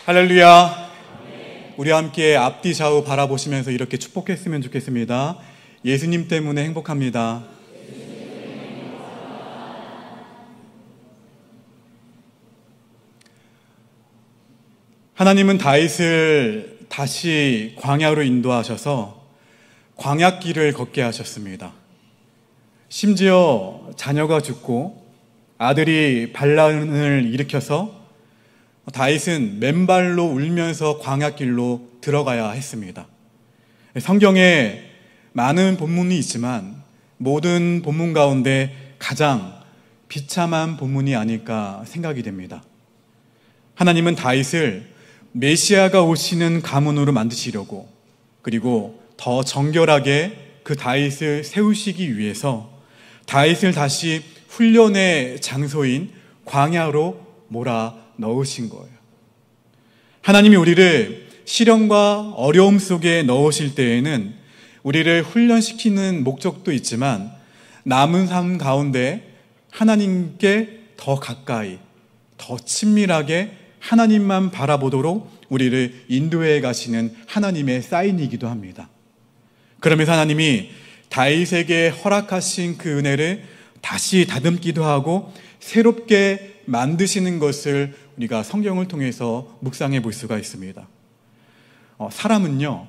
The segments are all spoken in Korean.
할렐루야. 우리 함께 앞뒤 좌우 바라보시면서 이렇게 축복했으면 좋겠습니다. 예수님 때문에 행복합니다. 하나님은 다윗을 다시 광야로 인도하셔서 광야길을 걷게 하셨습니다. 심지어 자녀가 죽고 아들이 반란을 일으켜서 다윗은 맨발로 울면서 광야길로 들어가야 했습니다. 성경에 많은 본문이 있지만 모든 본문 가운데 가장 비참한 본문이 아닐까 생각이 됩니다. 하나님은 다윗을 메시아가 오시는 가문으로 만드시려고, 그리고 더 정결하게 그 다윗을 세우시기 위해서 다윗을 다시 훈련의 장소인 광야로 몰아 넣으신 거예요. 하나님이 우리를 시련과 어려움 속에 넣으실 때에는 우리를 훈련시키는 목적도 있지만 남은 삶 가운데 하나님께 더 가까이, 더 친밀하게 하나님만 바라보도록 우리를 인도해 가시는 하나님의 사인이기도 합니다. 그러면서 하나님이 다윗에게 허락하신 그 은혜를 다시 다듬기도 하고 새롭게 만드시는 것을 우리가 성경을 통해서 묵상해 볼 수가 있습니다. 사람은요,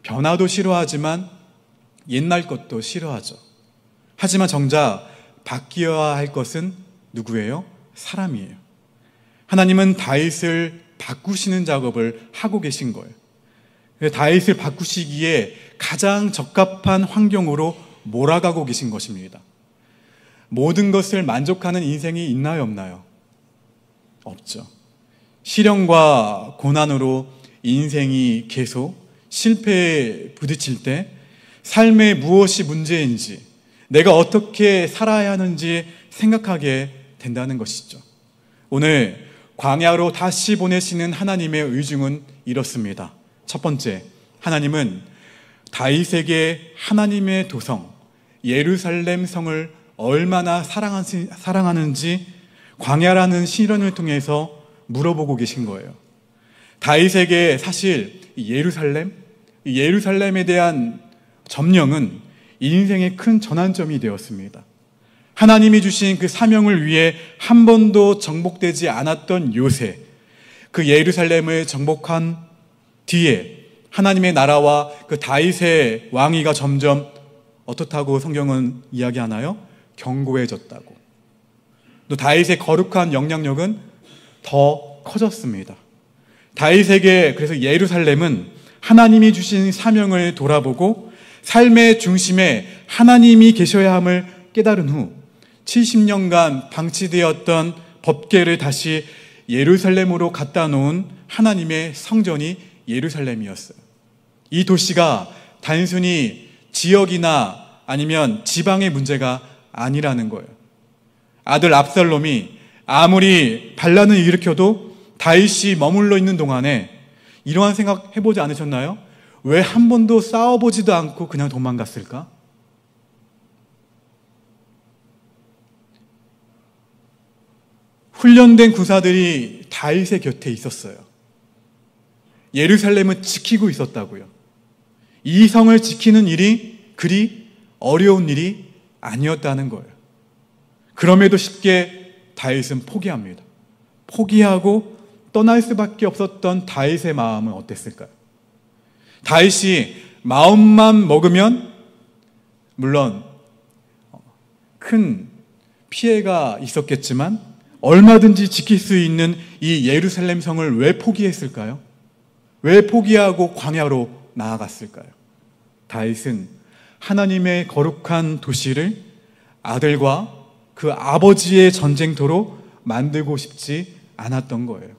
변화도 싫어하지만 옛날 것도 싫어하죠. 하지만 정작 바뀌어야 할 것은 누구예요? 사람이에요. 하나님은 다윗을 바꾸시는 작업을 하고 계신 거예요. 다윗을 바꾸시기에 가장 적합한 환경으로 몰아가고 계신 것입니다. 모든 것을 만족하는 인생이 있나요, 없나요? 없죠. 시련과 고난으로 인생이 계속 실패에 부딪힐 때 삶의 무엇이 문제인지, 내가 어떻게 살아야 하는지 생각하게 된다는 것이죠. 오늘 광야로 다시 보내시는 하나님의 의중은 이렇습니다. 첫 번째, 하나님은 다윗에게 하나님의 도성 예루살렘 성을 얼마나 사랑하는지 광야라는 시련을 통해서 물어보고 계신 거예요. 다윗에게 사실 예루살렘에 대한 점령은 인생의 큰 전환점이 되었습니다. 하나님이 주신 그 사명을 위해 한 번도 정복되지 않았던 요새, 그 예루살렘을 정복한 뒤에 하나님의 나라와 그 다윗의 왕위가 점점 어떻다고 성경은 이야기하나요? 견고해졌다고. 또 다윗의 거룩한 영향력은 더 커졌습니다. 다윗에게 그래서 예루살렘은 하나님이 주신 사명을 돌아보고 삶의 중심에 하나님이 계셔야 함을 깨달은 후 70년간 방치되었던 법궤를 다시 예루살렘으로 갖다 놓은 하나님의 성전이 예루살렘이었어요. 이 도시가 단순히 지역이나 아니면 지방의 문제가 아니라는 거예요. 아들 압살롬이 아무리 반란을 일으켜도 다윗이 머물러 있는 동안에 이러한 생각 해보지 않으셨나요? 왜 한 번도 싸워보지도 않고 그냥 도망갔을까? 훈련된 군사들이 다윗의 곁에 있었어요. 예루살렘을 지키고 있었다고요. 이 성을 지키는 일이 그리 어려운 일이 아니었다는 거예요. 그럼에도 쉽게 다윗은 포기합니다. 포기하고 떠날 수밖에 없었던 다윗의 마음은 어땠을까요? 다윗이 마음만 먹으면 물론 큰 피해가 있었겠지만 얼마든지 지킬 수 있는 이 예루살렘 성을 왜 포기했을까요? 왜 포기하고 광야로 나아갔을까요? 다윗은 하나님의 거룩한 도시를 아들과 그 아버지의 전쟁터로 만들고 싶지 않았던 거예요.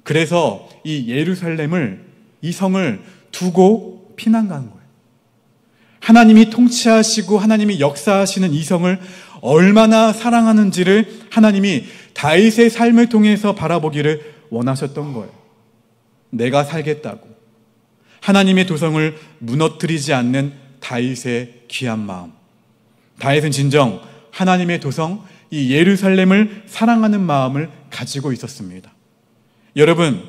그래서 이 예루살렘을, 이 성을 두고 피난 간 거예요. 하나님이 통치하시고 하나님이 역사하시는 이 성을 얼마나 사랑하는지를 하나님이 다윗의 삶을 통해서 바라보기를 원하셨던 거예요. 내가 살겠다고. 하나님의 도성을 무너뜨리지 않는 다윗의 귀한 마음. 다윗은 진정 하나님의 도성, 이 예루살렘을 사랑하는 마음을 가지고 있었습니다. 여러분,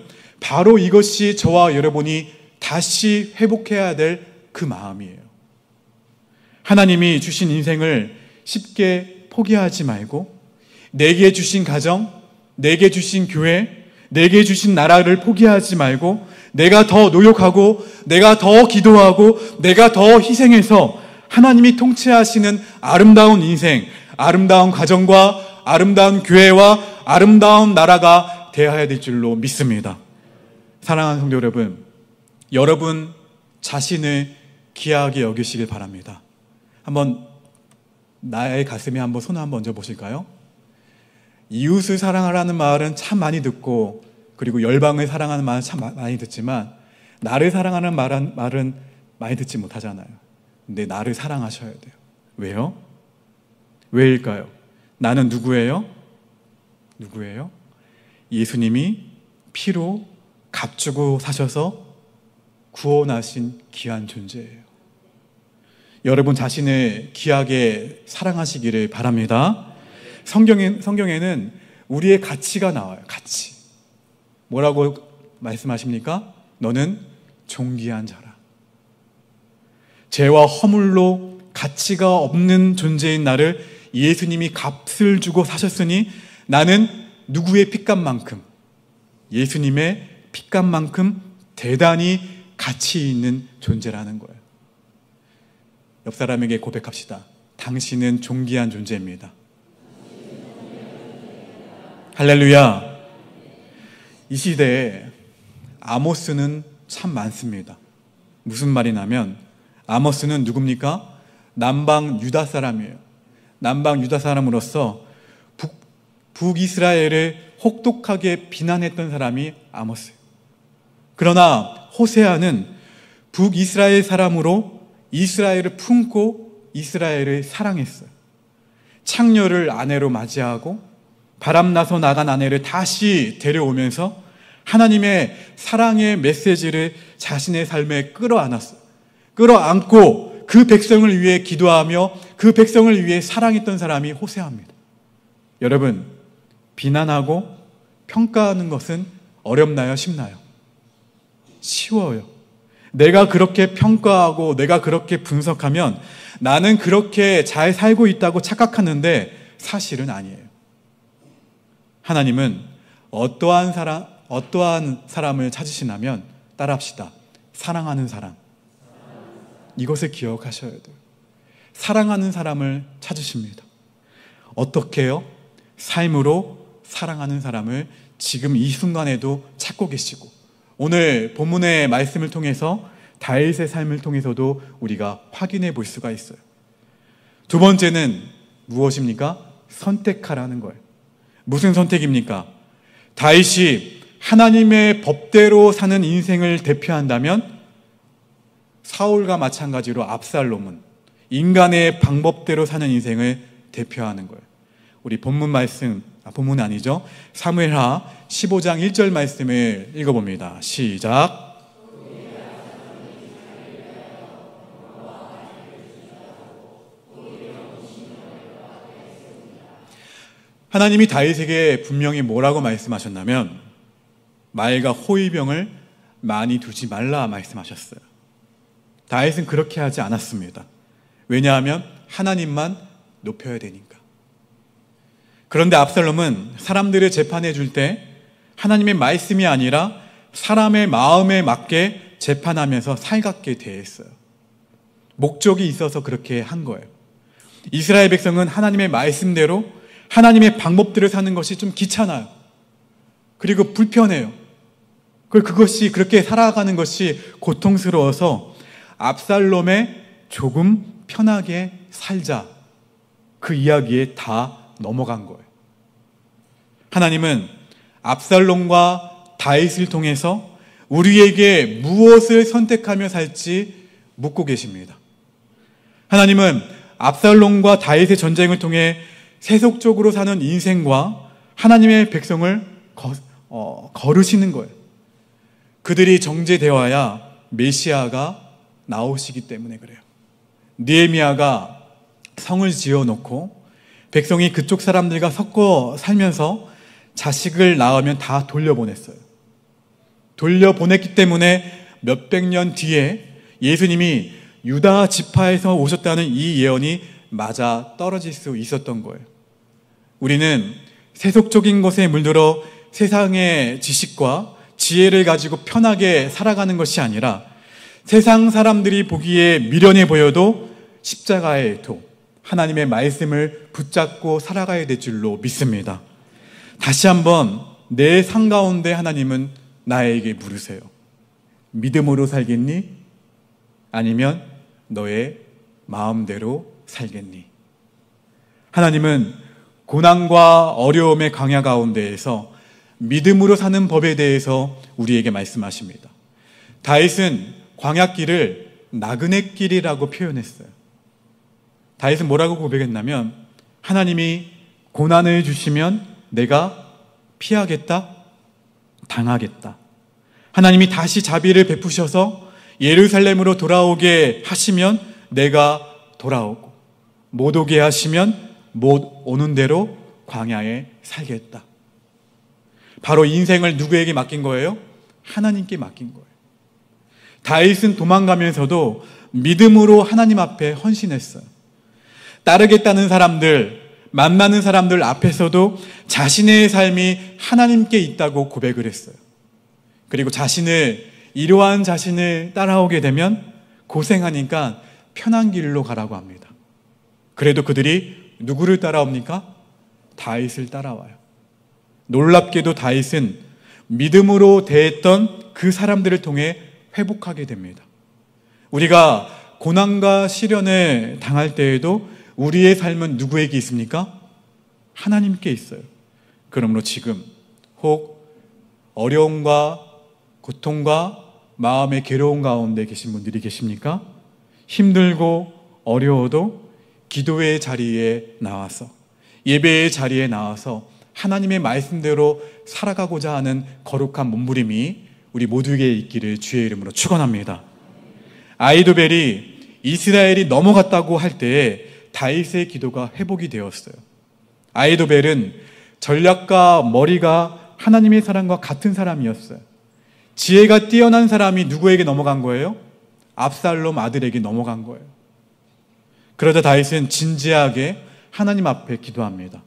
바로 이것이 저와 여러분이 다시 회복해야 될 그 마음이에요. 하나님이 주신 인생을 쉽게 포기하지 말고 내게 주신 가정, 내게 주신 교회, 내게 주신 나라를 포기하지 말고 내가 더 노력하고 내가 더 기도하고 내가 더 희생해서 하나님이 통치하시는 아름다운 인생, 아름다운 가정과 아름다운 교회와 아름다운 나라가 되어야 될 줄로 믿습니다. 사랑하는 성도 여러분, 여러분 자신을 귀하게 여기시길 바랍니다. 한번 나의 가슴에 한번 손을 한번 얹어 보실까요? 이웃을 사랑하라는 말은 참 많이 듣고 그리고 열방을 사랑하는 말은 참 많이 듣지만 나를 사랑하는 말은 많이 듣지 못하잖아요. 근데 나를 사랑하셔야 돼요. 왜요? 왜일까요? 나는 누구예요? 누구예요? 예수님이 피로 값주고 사셔서 구원하신 귀한 존재예요. 여러분 자신을 귀하게 사랑하시기를 바랍니다. 성경에는 우리의 가치가 나와요. 가치. 뭐라고 말씀하십니까? 너는 존귀한 자라. 죄와 허물로 가치가 없는 존재인 나를 예수님이 값을 주고 사셨으니 나는 누구의 핏값만큼, 예수님의 핏값만큼 대단히 가치 있는 존재라는 거예요. 옆 사람에게 고백합시다. 당신은 존귀한 존재입니다. 할렐루야. 이 시대에 아모스는 참 많습니다. 무슨 말이냐면 아모스는 누굽니까? 남방 유다 사람이에요. 남방 유다 사람으로서 북이스라엘을 혹독하게 비난했던 사람이 아모스예요. 그러나 호세아는 북이스라엘 사람으로 이스라엘을 품고 이스라엘을 사랑했어요. 창녀를 아내로 맞이하고 바람나서 나간 아내를 다시 데려오면서 하나님의 사랑의 메시지를 자신의 삶에 끌어안았어요. 끌어안고 그 백성을 위해 기도하며 그 백성을 위해 사랑했던 사람이 호세아입니다. 여러분, 비난하고 평가하는 것은 어렵나요? 쉽나요? 쉬워요. 내가 그렇게 평가하고 내가 그렇게 분석하면 나는 그렇게 잘 살고 있다고 착각하는데 사실은 아니에요. 하나님은 어떠한 사람을 찾으시냐면 따라합시다. 사랑하는 사람. 이것을 기억하셔야 돼요. 사랑하는 사람을 찾으십니다. 어떻게 해요? 삶으로 사랑하는 사람을 지금 이 순간에도 찾고 계시고 오늘 본문의 말씀을 통해서 다윗의 삶을 통해서도 우리가 확인해 볼 수가 있어요. 두 번째는 무엇입니까? 선택하라는 거예요. 무슨 선택입니까? 다윗이 하나님의 법대로 사는 인생을 대표한다면 사울과 마찬가지로 압살롬은 인간의 방법대로 사는 인생을 대표하는 거예요. 우리 본문 말씀, 본문 아니죠? 사무엘하 15장 1절 말씀을 읽어봅니다. 시작. 하나님이 다윗에게 분명히 뭐라고 말씀하셨냐면 말과 호위병을 많이 두지 말라 말씀하셨어요. 다윗은 그렇게 하지 않았습니다. 왜냐하면 하나님만 높여야 되니까. 그런데 압살롬은 사람들을 재판해 줄 때 하나님의 말씀이 아니라 사람의 마음에 맞게 재판하면서 살갑게 대했어요. 목적이 있어서 그렇게 한 거예요. 이스라엘 백성은 하나님의 말씀대로 하나님의 방법대로 사는 것이 좀 귀찮아요. 그리고 불편해요. 그것이 그렇게 살아가는 것이 고통스러워서 압살롬의 조금 편하게 살자 그 이야기에 다 넘어간 거예요. 하나님은 압살롬과 다윗을 통해서 우리에게 무엇을 선택하며 살지 묻고 계십니다. 하나님은 압살롬과 다윗의 전쟁을 통해 세속적으로 사는 인생과 하나님의 백성을 거르시는 거예요. 그들이 정죄되어야 메시아가 나오시기 때문에 그래요. 느헤미야가 성을 지어놓고 백성이 그쪽 사람들과 섞어 살면서 자식을 낳으면 다 돌려보냈어요. 돌려보냈기 때문에 몇백 년 뒤에 예수님이 유다 지파에서 오셨다는 이 예언이 맞아 떨어질 수 있었던 거예요. 우리는 세속적인 것에 물들어 세상의 지식과 지혜를 가지고 편하게 살아가는 것이 아니라 세상 사람들이 보기에 미련해 보여도 십자가의 도, 하나님의 말씀을 붙잡고 살아가야 될 줄로 믿습니다. 다시 한번 내 삶 가운데 하나님은 나에게 물으세요. 믿음으로 살겠니? 아니면 너의 마음대로 살겠니? 하나님은 고난과 어려움의 광야 가운데에서 믿음으로 사는 법에 대해서 우리에게 말씀하십니다. 다윗은 광야길을 나그네 길이라고 표현했어요. 다윗은 뭐라고 고백했냐면 하나님이 고난을 주시면 내가 피하겠다, 당하겠다. 하나님이 다시 자비를 베푸셔서 예루살렘으로 돌아오게 하시면 내가 돌아오고 못 오게 하시면 못 오는 대로 광야에 살겠다. 바로 인생을 누구에게 맡긴 거예요? 하나님께 맡긴 거예요. 다윗은 도망가면서도 믿음으로 하나님 앞에 헌신했어요. 따르겠다는 사람들, 만나는 사람들 앞에서도 자신의 삶이 하나님께 있다고 고백을 했어요. 그리고 이러한 자신을 따라오게 되면 고생하니까 편한 길로 가라고 합니다. 그래도 그들이 누구를 따라옵니까? 다윗을 따라와요. 놀랍게도 다윗은 믿음으로 대했던 그 사람들을 통해 회복하게 됩니다. 우리가 고난과 시련을 당할 때에도 우리의 삶은 누구에게 있습니까? 하나님께 있어요. 그러므로 지금 혹 어려움과 고통과 마음의 괴로움 가운데 계신 분들이 계십니까? 힘들고 어려워도 기도의 자리에 나와서 예배의 자리에 나와서 하나님의 말씀대로 살아가고자 하는 거룩한 몸부림이 우리 모두에게 있기를 주의 이름으로 축원합니다. 아히도벨이 이스라엘이 넘어갔다고 할 때에 다윗의 기도가 회복이 되었어요. 아히도벨은 전략과 머리가 하나님의 사람과 같은 사람이었어요. 지혜가 뛰어난 사람이 누구에게 넘어간 거예요? 압살롬 아들에게 넘어간 거예요. 그러자 다윗은 진지하게 하나님 앞에 기도합니다.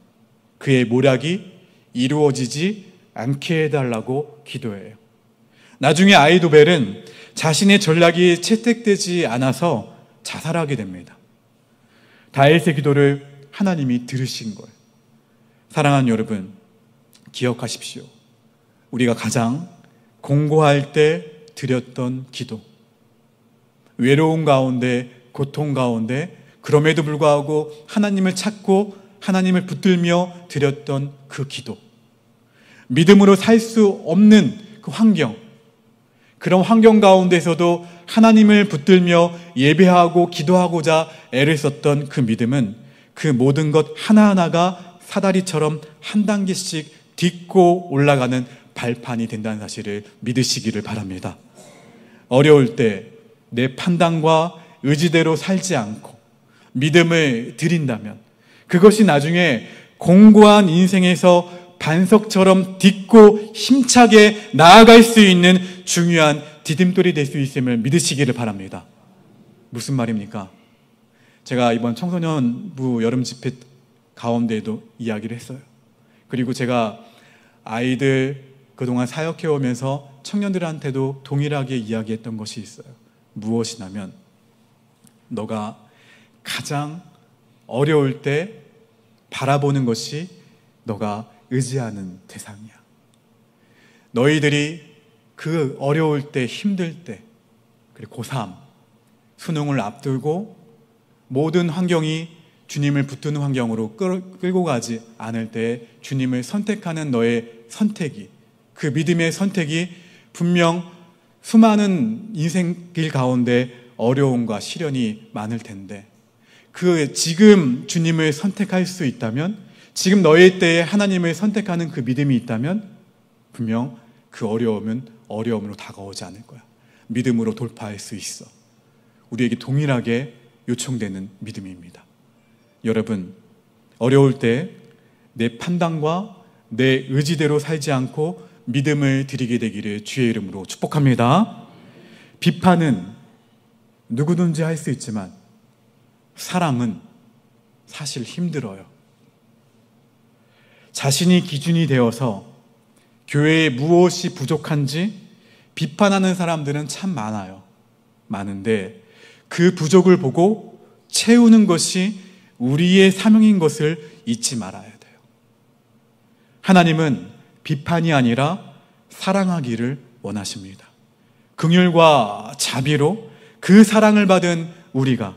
그의 모략이 이루어지지 않게 해달라고 기도해요. 나중에 아히도벨은 자신의 전략이 채택되지 않아서 자살하게 됩니다. 다윗의 기도를 하나님이 들으신 거예요. 사랑하는 여러분, 기억하십시오. 우리가 가장 공고할 때 드렸던 기도, 외로움 가운데, 고통 가운데, 그럼에도 불구하고 하나님을 찾고 하나님을 붙들며 드렸던 그 기도, 믿음으로 살 수 없는 그 환경, 그런 환경 가운데서도 하나님을 붙들며 예배하고 기도하고자 애를 썼던 그 믿음은 그 모든 것 하나하나가 사다리처럼 한 단계씩 딛고 올라가는 발판이 된다는 사실을 믿으시기를 바랍니다. 어려울 때 내 판단과 의지대로 살지 않고 믿음을 드린다면 그것이 나중에 공고한 인생에서 반석처럼 딛고 힘차게 나아갈 수 있는 중요한 디딤돌이 될 수 있음을 믿으시기를 바랍니다. 무슨 말입니까? 제가 이번 청소년부 여름 집회 가운데에도 이야기를 했어요. 그리고 제가 아이들 그동안 사역해 오면서 청년들한테도 동일하게 이야기했던 것이 있어요. 무엇이냐면 너가 가장 어려울 때 바라보는 것이 너가 의지하는 대상이야. 너희들이 그 어려울 때, 힘들 때, 그리고 고3, 수능을 앞두고 모든 환경이 주님을 붙드는 환경으로 끌고 가지 않을 때 주님을 선택하는 너의 선택이, 그 믿음의 선택이 분명 수많은 인생길 가운데 어려움과 시련이 많을 텐데 그 지금 주님을 선택할 수 있다면, 지금 너의 때에 하나님을 선택하는 그 믿음이 있다면 분명 그 어려움은 어려움으로 다가오지 않을 거야. 믿음으로 돌파할 수 있어. 우리에게 동일하게 요청되는 믿음입니다. 여러분, 어려울 때 내 판단과 내 의지대로 살지 않고 믿음을 드리게 되기를 주의 이름으로 축복합니다. 비판은 누구든지 할 수 있지만 사랑은 사실 힘들어요. 자신이 기준이 되어서 교회에 무엇이 부족한지 비판하는 사람들은 참 많은데 그 부족을 보고 채우는 것이 우리의 사명인 것을 잊지 말아야 돼요. 하나님은 비판이 아니라 사랑하기를 원하십니다. 긍휼과 자비로 그 사랑을 받은 우리가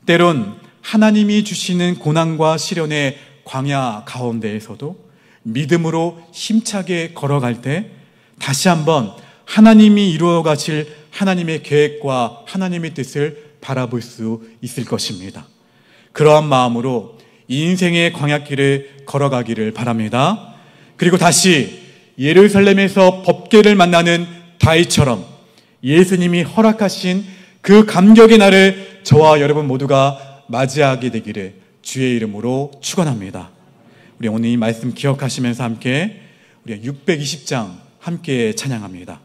때론 하나님이 주시는 고난과 시련의 광야 가운데에서도 믿음으로 힘차게 걸어갈 때 다시 한번 하나님이 이루어 가실 하나님의 계획과 하나님의 뜻을 바라볼 수 있을 것입니다. 그러한 마음으로 인생의 광야길을 걸어가기를 바랍니다. 그리고 다시 예루살렘에서 법궤를 만나는 다윗처럼 예수님이 허락하신 그 감격의 날을 저와 여러분 모두가 맞이하게 되기를 주의 이름으로 축원합니다. 우리 오늘 이 말씀 기억하시면서 함께 우리 620장 함께 찬양합니다.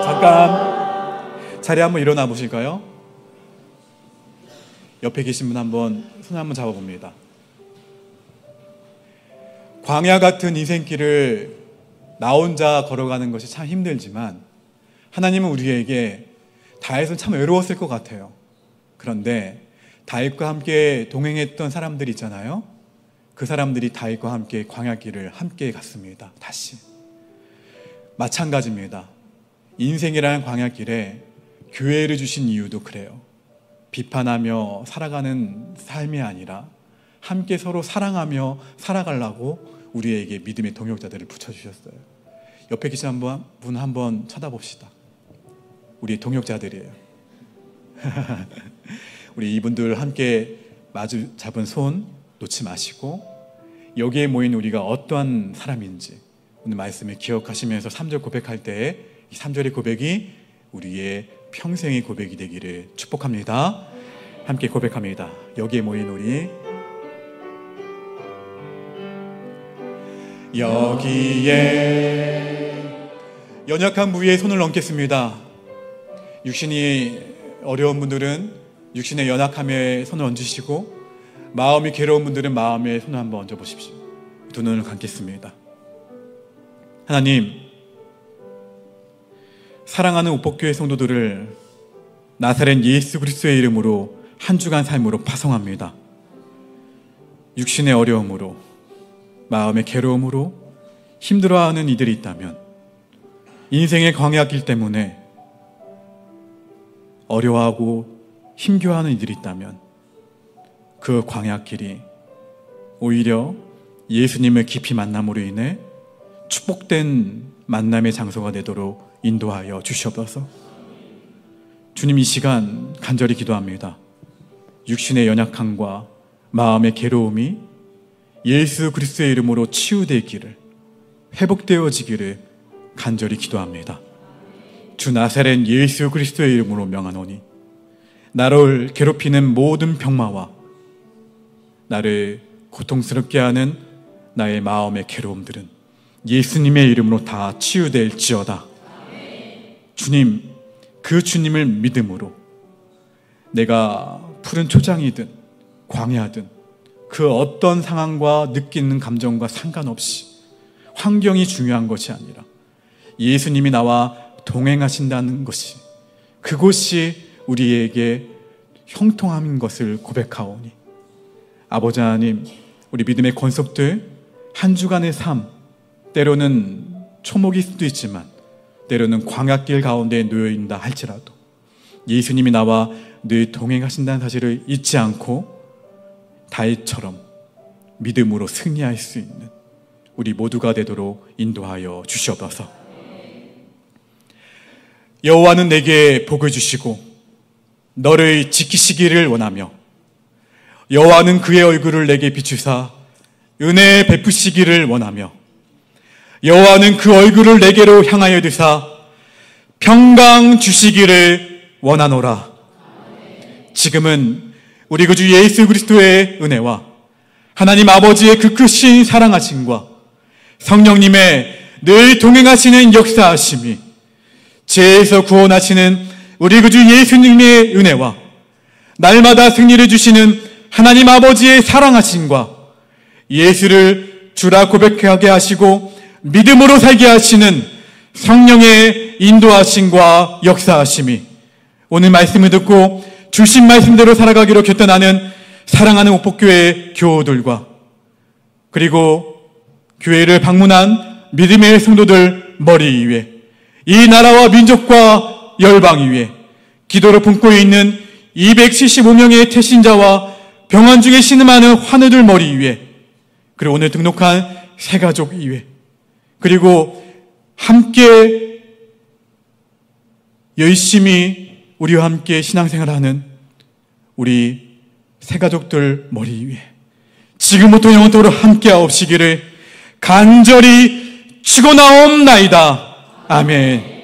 잠깐 자리 한번 일어나 보실까요? 옆에 계신 분 한번 손 한번 잡아봅니다. 광야 같은 인생길을 나 혼자 걸어가는 것이 참 힘들지만 하나님은 우리에게 다윗은 참 외로웠을 것 같아요. 그런데 다윗과 함께 동행했던 사람들이 있잖아요. 그 사람들이 다윗과 함께 광야길을 함께 갔습니다. 다시 마찬가지입니다. 인생이라는 광야길에 교회를 주신 이유도 그래요. 비판하며 살아가는 삶이 아니라 함께 서로 사랑하며 살아가려고 우리에게 믿음의 동역자들을 붙여주셨어요. 옆에 계신 분 한번 쳐다봅시다. 우리의 동역자들이에요. 우리 이분들 함께 마주 잡은 손 놓지 마시고 여기에 모인 우리가 어떠한 사람인지 오늘 말씀을 기억하시면서 3절 고백할 때에 이 3절의 고백이 우리의 평생의 고백이 되기를 축복합니다. 함께 고백합니다. 여기에 모인 우리 여기에 연약한 부위에 손을 얹겠습니다. 육신이 어려운 분들은 육신의 연약함에 손을 얹으시고 마음이 괴로운 분들은 마음에 손을 한번 얹어보십시오. 두 눈을 감겠습니다. 하나님, 사랑하는 우복교회 성도들을 나사렛 예수 그리스도의 이름으로 한 주간 삶으로 파송합니다. 육신의 어려움으로 마음의 괴로움으로 힘들어하는 이들이 있다면 인생의 광야길 때문에 어려워하고 힘겨워하는 이들이 있다면 그 광야길이 오히려 예수님을 깊이 만남으로 인해 축복된 만남의 장소가 되도록 인도하여 주시옵소서. 주님, 이 시간 간절히 기도합니다. 육신의 연약함과 마음의 괴로움이 예수 그리스도의 이름으로 치유되기를, 회복되어지기를 간절히 기도합니다. 주 나사렛 예수 그리스도의 이름으로 명하노니 나를 괴롭히는 모든 병마와 나를 고통스럽게 하는 나의 마음의 괴로움들은 예수님의 이름으로 다 치유될지어다. 주님, 그 주님을 믿음으로 내가 푸른 초장이든 광야든 그 어떤 상황과 느끼는 감정과 상관없이 환경이 중요한 것이 아니라 예수님이 나와 동행하신다는 것이, 그곳이 우리에게 형통함인 것을 고백하오니 아버지 하나님, 우리 믿음의 권속들 한 주간의 삶, 때로는 초목일 수도 있지만 때로는 광야길 가운데 놓여있다 할지라도 예수님이 나와 늘 동행하신다는 사실을 잊지 않고 다윗처럼 믿음으로 승리할 수 있는 우리 모두가 되도록 인도하여 주시옵소서. 여호와는 내게 복을 주시고 너를 지키시기를 원하며 여호와는 그의 얼굴을 내게 비추사 은혜 베푸시기를 원하며 여호와는 그 얼굴을 내게로 향하여 드사 평강 주시기를 원하노라. 지금은 우리 구주 예수 그리스도의 은혜와 하나님 아버지의 그 크신 사랑하심과 성령님의 늘 동행하시는 역사하심이 죄에서 구원하시는 우리 구주 예수님의 은혜와 날마다 승리를 주시는 하나님 아버지의 사랑하심과 예수를 주라 고백하게 하시고 믿음으로 살게 하시는 성령의 인도하심과 역사하심이 오늘 말씀을 듣고 주신 말씀대로 살아가기로 결단하는 사랑하는 옥복교회 교우들과 그리고 교회를 방문한 믿음의 성도들 머리 위에 이 나라와 민족과 열방 위에 기도를 품고 있는 275명의 태신자와 병원 중에 신음하는 환우들 머리 위에 그리고 오늘 등록한 새가족 위에 그리고 함께 열심히 우리와 함께 신앙생활하는 우리 새가족들 머리 위에 지금부터 영원토록 함께하옵시기를 간절히 축원하옵나이다. 아멘.